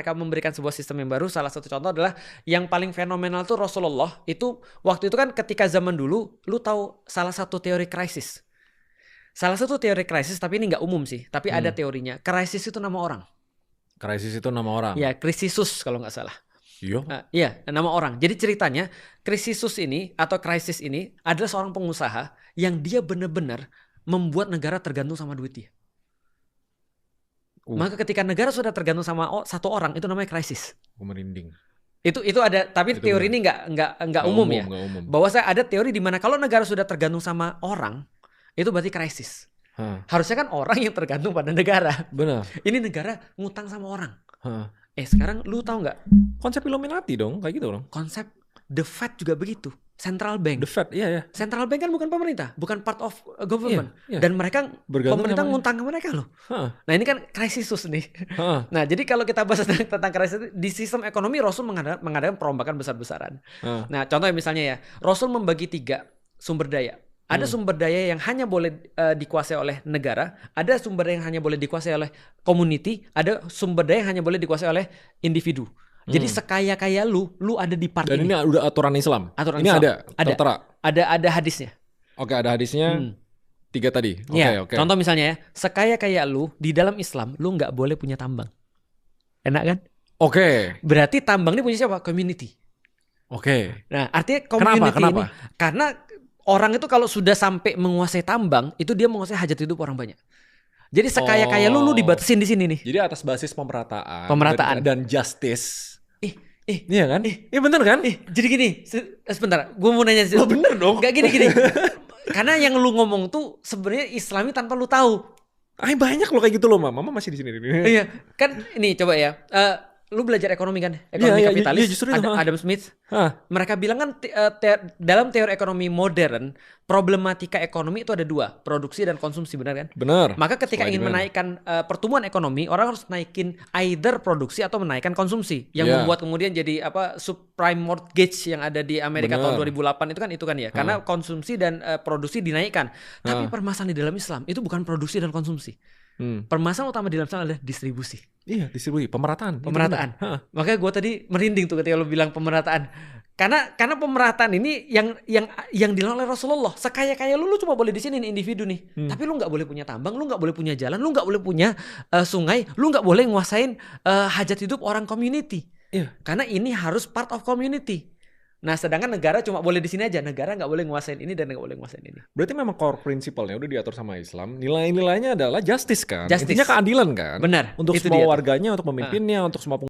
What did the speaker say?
mereka memberikan sebuah sistem yang baru. Salah satu contoh adalah yang paling fenomenal tuh Rasulullah itu waktu itu kan ketika zaman dulu, lu tahu salah satu teori krisis. Salah satu teori krisis, tapi ini nggak umum sih, tapi ada teorinya. Krisis itu nama orang. Krisis itu nama orang. Ya, Krisisus kalau nggak salah. Iya. Iya, nama orang. Jadi ceritanya Krisisus ini atau krisis ini adalah seorang pengusaha yang dia benar-benar membuat negara tergantung sama duit dia. Maka ketika negara sudah tergantung sama satu orang, itu namanya krisis. Aku merinding. Itu ada, tapi itu teori benar. Ini nggak umum ya. Gak umum. Bahwa saya ada teori di mana kalau negara sudah tergantung sama orang, itu berarti krisis. Harusnya kan orang yang tergantung pada negara. Benar. Ini negara ngutang sama orang. Sekarang lu tahu nggak? Konsep Illuminati dong, kayak gitu dong. Konsep The Fed juga begitu. Central Bank. The Fed, iya. Central Bank kan bukan pemerintah, bukan part of government. Iya. Dan mereka Bergantung pemerintah ngutang ke mereka loh. Nah ini kan krisisus nih. Nah jadi kalau kita bahas tentang krisis di sistem ekonomi, Rasul mengadakan perombakan besar-besaran. Nah contohnya misalnya ya, Rasul membagi 3 sumber daya. Ada sumber daya yang hanya boleh dikuasai oleh negara, ada sumber daya yang hanya boleh dikuasai oleh community, ada sumber daya yang hanya boleh dikuasai oleh individu. Jadi sekaya-kaya lu ada di part Dan ini udah aturan Islam. Aturan ini Islam. tertera. Ada hadisnya. Oke, ada hadisnya. 3 tadi. Oke. Contoh misalnya ya, sekaya-kaya lu di dalam Islam, lu nggak boleh punya tambang. Enak kan? Oke. Berarti tambang ini punya siapa? Community. Oke. Nah, artinya community Kenapa? ini karena orang itu kalau sudah sampai menguasai tambang, itu dia menguasai hajat hidup orang banyak. Jadi sekaya-kaya lu dibatasin di sini nih. Jadi atas basis pemerataan. Dan justice. Iya kan? Iya bener kan? Jadi gini, sebentar, gue mau nanya. Lo bener dong. Gak gini. Karena yang lu ngomong tuh sebenarnya Islami tanpa lu tahu. Banyak loh kayak gitu loh, Mama masih di sini. Iya, kan ini coba ya. Lu belajar ekonomi kan? Ekonomi kapitalis. Justru itu, Adam Smith. Mereka bilang kan dalam teori ekonomi modern, problematika ekonomi itu ada 2, produksi dan konsumsi, benar kan? Benar. Maka ketika ingin menaikkan pertumbuhan ekonomi, orang harus naikin either produksi atau menaikkan konsumsi. Yang membuat kemudian jadi subprime mortgage yang ada di Amerika tahun 2008 itu kan ya. Karena konsumsi dan produksi dinaikkan. Tapi permasalahan di dalam Islam itu bukan produksi dan konsumsi. Permasalahan utama di dalam Islam adalah distribusi. Iya, distribusi, pemerataan. Makanya gue tadi merinding tuh ketika lu bilang pemerataan. Karena pemerataan ini yang dilakukan oleh Rasulullah. Sekaya-kaya lu cuma boleh di sini individu nih. Tapi lu nggak boleh punya tambang, lu nggak boleh punya jalan, lu nggak boleh punya sungai, lu nggak boleh nguasain hajat hidup orang community. Iya. Karena ini harus part of community. Nah, sedangkan negara cuma boleh di sini aja. Negara nggak boleh nguasain ini dan nggak boleh nguasain ini. Berarti memang core principle-nya udah diatur sama Islam. Nilai-nilainya adalah justice kan. Justice. Intinya keadilan kan. Benar. Untuk semua warganya, untuk pemimpinnya, untuk semua